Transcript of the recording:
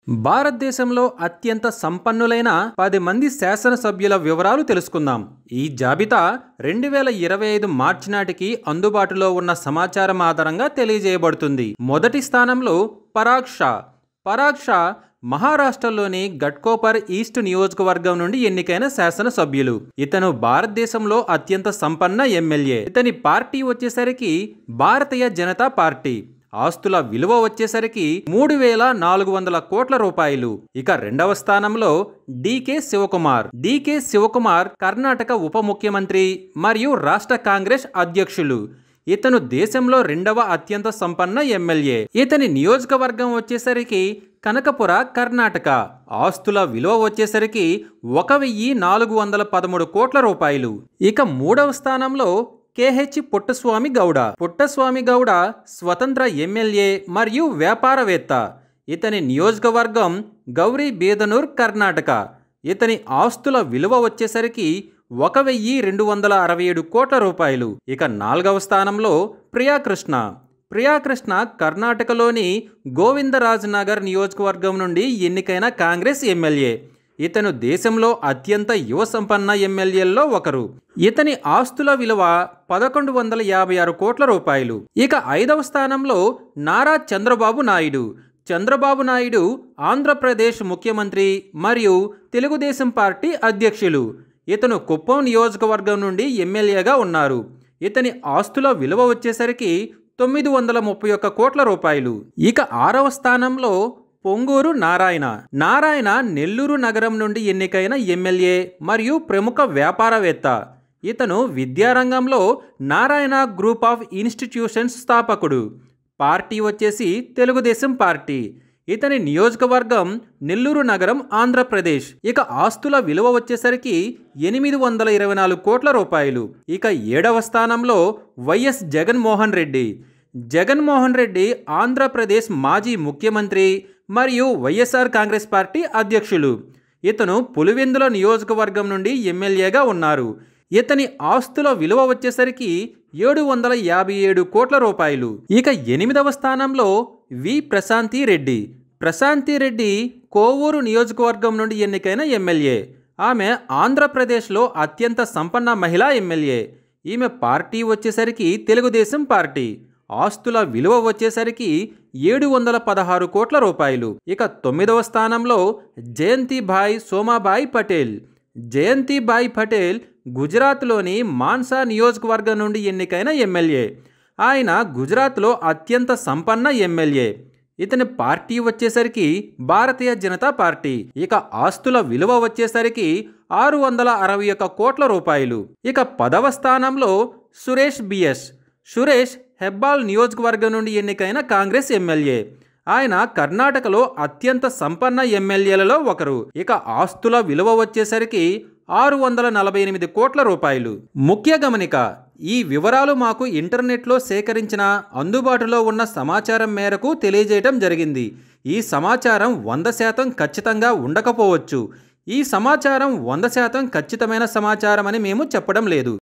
భారతదేశంలో అత్యంత సంపన్నులైన 10 మంది శాసనసభ్యుల వివరాలు తెలుసుకుందాం. ఈ జాబితా 2025 మార్చి నాటికి అందుబాటులో ఉన్న సమాచారం ఆధారంగా తెలియజేయబడుతుంది. మొదటి స్థానంలో పరాగ్ షా మహారాష్ట్రలోని ఘట్కోపర్ ఈస్ట్ నియోజకవర్గం నుండి ఎన్నికైన శాసనసభ్యులు. ఇతను భారతదేశంలో అత్యంత సంపన్న ఎమ్మెల్యే. ఇతని పార్టీ వచ్చేసరికి భారతీయ జనతా పార్టీ. ఆస్తుల విలువ వచ్చేసరికి 3,400 కోట్ల రూపాయలు. ఇక రెండవ స్థానంలో డికే శివకుమార్ కర్ణాటక ఉప ముఖ్యమంత్రి మరియు రాష్ట్ర కాంగ్రెస్ అధ్యక్షులు. ఇతను దేశంలో రెండవ అత్యంత సంపన్న ఎమ్మెల్యే. ఇతని నియోజకవర్గం వచ్చేసరికి కనకపుర, కర్ణాటక. ఆస్తుల విలువ వచ్చేసరికి 1,413 కోట్ల రూపాయలు. ఇక మూడవ స్థానంలో కేహెచ్ పుట్టస్వామి గౌడ స్వతంత్ర ఎమ్మెల్యే మరియు వ్యాపారవేత్త. ఇతని నియోజకవర్గం గౌరీ బీదనూర్, కర్ణాటక. ఇతని ఆస్తుల విలువ వచ్చేసరికి 1,267 కోట్ల రూపాయలు. ఇక నాలుగవ స్థానంలో ప్రియాకృష్ణ కర్ణాటకలోని గోవిందరాజ్ నగర్ నియోజకవర్గం నుండి ఎన్నికైన కాంగ్రెస్ ఎమ్మెల్యే. ఇతను దేశంలో అత్యంత యువ సంపన్న ఎమ్మెల్యేల్లో ఒకరు. ఇతని ఆస్తుల విలువ 1,156 కోట్ల రూపాయలు. ఇక ఐదవ స్థానంలో నారా చంద్రబాబు నాయుడు ఆంధ్రప్రదేశ్ ముఖ్యమంత్రి మరియు తెలుగుదేశం పార్టీ అధ్యక్షులు. ఇతను కుప్పం నియోజకవర్గం నుండి ఎమ్మెల్యేగా ఉన్నారు. ఇతని ఆస్తుల విలువ వచ్చేసరికి 931 కోట్ల రూపాయలు. ఇక ఆరవ స్థానంలో పొంగూరు నారాయణ నెల్లూరు నగరం నుండి ఎన్నికైన ఎమ్మెల్యే మరియు ప్రముఖ వ్యాపారవేత్త. ఇతను విద్యారంగంలో నారాయణ గ్రూప్ ఆఫ్ ఇన్స్టిట్యూషన్స్ స్థాపకుడు. పార్టీ వచ్చేసి తెలుగుదేశం పార్టీ. ఇతని నియోజకవర్గం నెల్లూరు నగరం, ఆంధ్రప్రదేశ్. ఇక ఆస్తుల విలువ వచ్చేసరికి 824 కోట్ల రూపాయలు. ఇక ఏడవ స్థానంలో వైఎస్ జగన్మోహన్ రెడ్డి ఆంధ్రప్రదేశ్ మాజీ ముఖ్యమంత్రి మరియు వైఎస్ఆర్ కాంగ్రెస్ పార్టీ అధ్యక్షులు. ఇతను పులివెందుల నియోజకవర్గం నుండి ఎమ్మెల్యేగా ఉన్నారు. ఇతని ఆస్తుల విలువ వచ్చేసరికి 757 కోట్ల రూపాయలు. ఇక ఎనిమిదవ స్థానంలో ప్రశాంతి రెడ్డి కోవూరు నియోజకవర్గం నుండి ఎన్నికైన ఎమ్మెల్యే. ఆమె ఆంధ్రప్రదేశ్లో అత్యంత సంపన్న మహిళా ఎమ్మెల్యే. ఈమె పార్టీ వచ్చేసరికి తెలుగుదేశం పార్టీ. ఆస్తుల విలువ వచ్చేసరికి 716 కోట్ల రూపాయలు. ఇక తొమ్మిదవ స్థానంలో జయంతిభాయ్ పటేల్ గుజరాత్లోని మాన్సా నియోజకవర్గం నుండి ఎన్నికైన ఎమ్మెల్యే. ఆయన గుజరాత్లో అత్యంత సంపన్న ఎమ్మెల్యే. ఇతని పార్టీ వచ్చేసరికి భారతీయ జనతా పార్టీ. ఇక ఆస్తుల విలువ వచ్చేసరికి 661 కోట్ల రూపాయలు. ఇక 10వ స్థానంలో సురేష్ హెబ్బాల్ నియోజకవర్గం నుండి ఎన్నికైన కాంగ్రెస్ ఎమ్మెల్యే. ఆయన కర్ణాటకలో అత్యంత సంపన్న ఎమ్మెల్యేలలో ఒకరు. ఇక ఆస్తుల విలువ వచ్చేసరికి 648 కోట్ల రూపాయలు. ముఖ్య గమనిక: ఈ వివరాలు మాకు ఇంటర్నెట్లో సేకరించిన అందుబాటులో ఉన్న సమాచారం మేరకు తెలియజేయటం జరిగింది. ఈ సమాచారం 100% ఖచ్చితంగా ఉండకపోవచ్చు. ఈ సమాచారం 100% ఖచ్చితమైన సమాచారం అని మేము చెప్పడం లేదు.